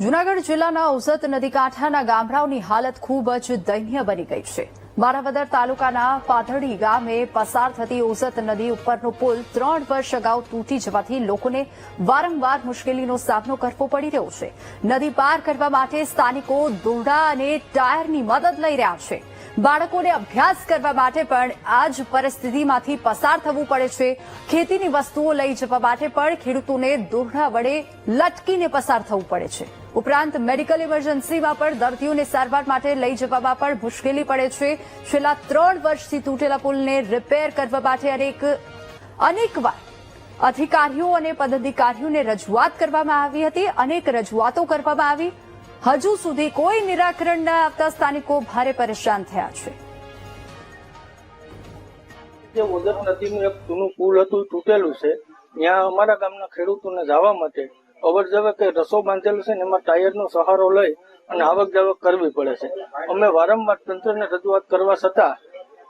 જૂનાગઢ જિલ્લાના ઔસત નદી કાંઠાના ગામડાઓની હાલત ખૂબ જ દયનીય બની ગઈ છે। માણાવદર તાલુકાના પાથડી ગામે પસાર થતી ઔસત નદી ઉપરનો પુલ 3 વર્ષ અગાઉ તૂટી જવાથી લોકોને વારંવાર મુશ્કેલીનો સામનો કરવો પડી રહ્યો છે। નદી પાર કરવા માટે સ્થાનિકો દોરડા અને ટાયરની મદદ લઈ રહ્યા છે। બાળકોને અભ્યાસ કરવા માટે પણ આ જ પરિસ્થિતિમાંથી પસાર થવું પડે છે। ખેતીની વસ્તુઓ લઈ જવા માટે પણ ખેડૂતોને દોરડા વડે લટકીને પસાર થવું પડે છે। ઉપરાંત મેડિકલ ઇમરજન્સીમાં પણ દર્દીઓને સારવાર માટે લઈ જવામાં પણ મુશ્કેલી પડે છે। છેલ્લા 3 વર્ષથી તૂટેલા પુલને રિપેર કરવા માટે અનેકવાર અધિકારીઓ અને પદાધિકારીઓને રજૂઆત કરવામાં આવી હતી। અનેક રજૂઆતો કરવામાં આવી, હજુ સુધી કોઈ નિરાકરણ ન આવતા સ્થાનિકો ભારે પરેશાન થયા છે। જે ઓદર નદીનું એક જૂનું પુલ હતું તૂટેલું છે, ત્યાં અમારા ગામના ખેડૂતોને જવા માટે અવર જવર કે રસો બાંધેલો છે ને એમાં ટાયરનો સહારો લઈ અને આવક જાવક કરવી પડે છે। અમે વારંવાર તંત્રને રજૂઆત કરવા છતાં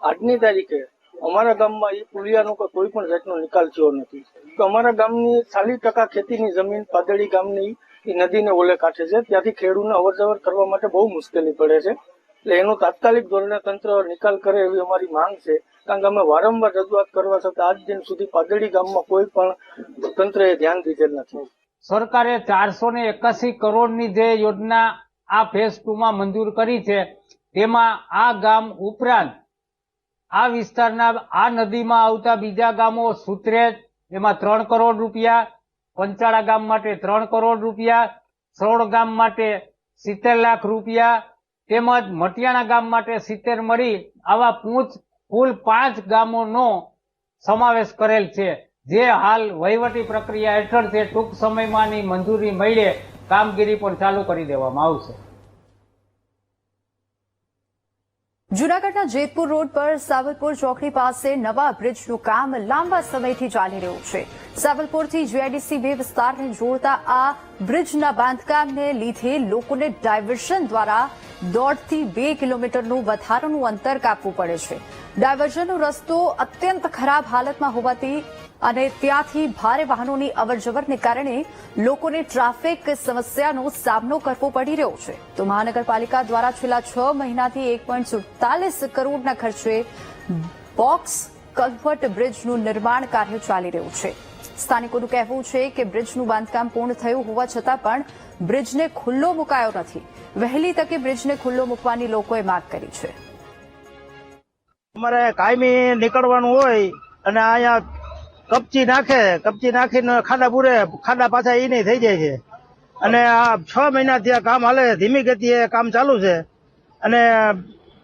આજની તારીખે અમારા ગામમાં એ પુલિયાનો કોઈ પણ જાતનો નિકાલ થયો નથી। તો અમારા ગામની 40% ખેતીની જમીન પાદળી ગામની એ નદીને ઓલે કાંઠે છે, ત્યાંથી ખેડૂતને અવર જવર કરવા માટે બહુ મુશ્કેલી પડે છે। એટલે એનો તાત્કાલિક ધોરણે તંત્ર નિકાલ કરે એવી અમારી માંગ છે, કારણ કે અમે વારંવાર રજૂઆત કરવા છતાં આજ દિન સુધી પાદળી ગામમાં કોઈ પણ તંત્રએ ધ્યાન દીધેલ નથી। સરકારે 481 કરોડની જે યોજના આ ફેઝ 2 માં મંજૂર કરી છે, તેમાં આ ગામ ઉપરાંત આ વિસ્તારના આ નદીમાં આવતા બીજા ગામો સુત્રેજ એમાં 3 કરોડ રૂપિયા, પંચાળા ગામ માટે 3 કરોડ રૂપિયા, સરોડ ગામ માટે 70 લાખ રૂપિયા તેમજ મટિયાણા ગામ માટે 70 મળી આવા કુલ 5 ગામોનો સમાવેશ કરેલ છે, જે હાલ વહીવટી પ્રક્રિયા હેઠળ છે। ટૂંક સમયમાંની મંજૂરી મળે કામગીરી પણ ચાલુ કરી દેવામાં આવશે। જૂનાગઢના જેતપુર રોડ પર સાવલપુર ચોકડી પાસે નવા બ્રિજનું કામ લાંબા સમયથી ચાલી રહ્યું છે। સાવલપુરથી જીઆઈડીસી 2 વિસ્તારને જોડતા આ બ્રિજના બાંધકામને લીધે લોકોને ડાયવર્ઝન દ્વારા 1.5 થી 2 કિલોમીટરનું વધારાનું અંતર કાપવું પડે છે। ડાયવર્ઝનનો રસ્તો અત્યંત ખરાબ હાલતમાં હોવાથી અને ત્યાંથી ભારે વાહનોની અવરજવરને કારણે લોકોને ટ્રાફિક સમસ્યાનો સામનો કરવો પડી રહ્યો છે। તો મહાનગરપાલિકા દ્વારા છેલ્લા 6 મહિનાથી 1.47 કરોડના ખર્ચે બોક્સ કલ્વર્ટ બ્રિજનું નિર્માણ કાર્ય ચાલી રહ્યું છે। સ્થાનિકોનું કહેવું છે કે બ્રિજનું બાંધકામ પૂર્ણ થયું હોવા છતાં પણ બ્રિજને ખુલ્લો મુકાયો નથી। વહેલી તકે બ્રિજને ખુલ્લો મૂકવાની લોકોએ માંગ કરી છે। અમારે કાયમી નીકળવાનું હોય અને અહીંયા કપચી નાખીને ખાડા પૂરે, ખાડા પાછા એ નહીં થઈ જાય છે અને આ 6 મહિનાથી આ કામ હાલે, ધીમી ગતિએ કામ ચાલુ છે અને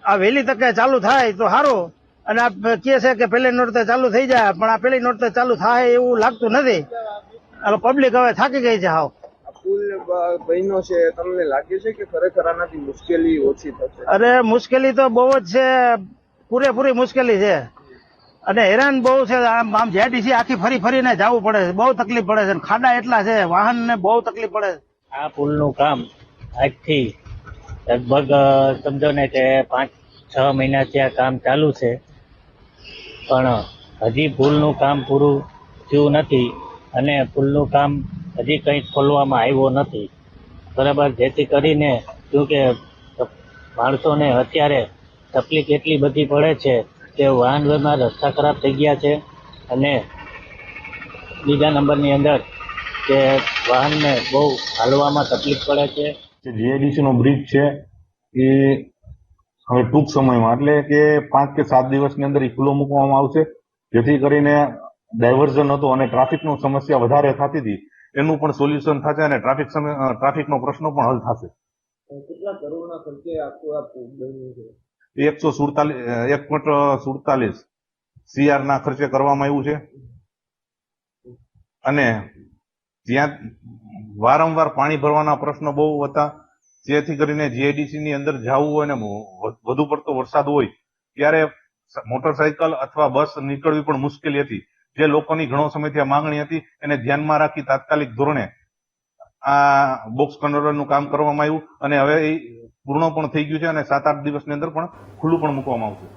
આ વહેલી તકે ચાલુ થાય તો સારું। અને આ કહે છે કે પહેલી નોરતે ચાલુ થઈ જાય, પણ આ પહેલી નોરતે ચાલુ થાય એવું લાગતું નથી। પબ્લિક હવે થાકી ગઈ છે। હાવ પુલ બન્યો છે, તમને લાગે છે કે ખરેખર આનાથી મુશ્કેલી ઓછી થશે? અરે મુશ્કેલી તો બહુ જ છે, પૂરેપૂરી મુશ્કેલી છે અને હેરાન બહુ છે। આમ જેડીસી આખી ફરીને જવું પડે છે, બહુ તકલીફ પડે છે, ખાડા એટલા છે, વાહનને બહુ તકલીફ પડે છે। આ પુલનું કામ આજથી લગભગ સમજો ને કે 5-6 મહિનાથી આ કામ ચાલુ છે, પણ હજી પુલનું કામ પૂરું થયું નથી અને પુલનું કામ હજી કંઈ ખોલવામાં આવ્યો નથી, બરાબર। જેથી કરીને શું કે માણસોને અત્યારે તકલીફ એટલી બધી પડે છે કે વાહન વ્યવહાર રસ્તા ખરાબ થઈ ગયા છે અને બીજા નંબરની અંદર કે વાહનને બહુ હાલવામાં તકલીફ પડે છે। જીઆઈડીસી નો બ્રિજ છે એ હવે ટૂંક સમયમાં એટલે કે 5 કે 7 દિવસની અંદર એ ખુલ્લો મૂકવામાં આવશે, જેથી કરીને ડાયવર્ઝન હતું અને ટ્રાફિકનો સમસ્યા વધારે થતી હતી એનું પણ સોલ્યુશન થશે અને ટ્રાફિકનો પ્રશ્ન પણ હલ થશે। કેટલા કરોડના ખર્ચે આખું આ પુલ બન્યું છે? 147 CR ના ખર્ચે કરવામાં આવ્યું છે અને ત્યાં વારંવાર પાણી ભરવાના પ્રશ્નો બહુ હતા, જેથી કરીને જીઆઈડીસી ની અંદર જવું હોય ને વધુ પડતો વરસાદ હોય ત્યારે મોટરસાયકલ અથવા બસ નીકળવી પણ મુશ્કેલી હતી, જે લોકોની ઘણો સમયથી આ માંગણી હતી એને ધ્યાનમાં રાખી તાત્કાલિક ધોરણે આ બોક્સ કન્વર્ટરનું કામ કરવામાં આવ્યું અને હવે એ પૂર્ણ પણ થઈ ગયું છે અને 7-8 દિવસની અંદર પણ ખુલ્લું પણ મૂકવામાં આવશે।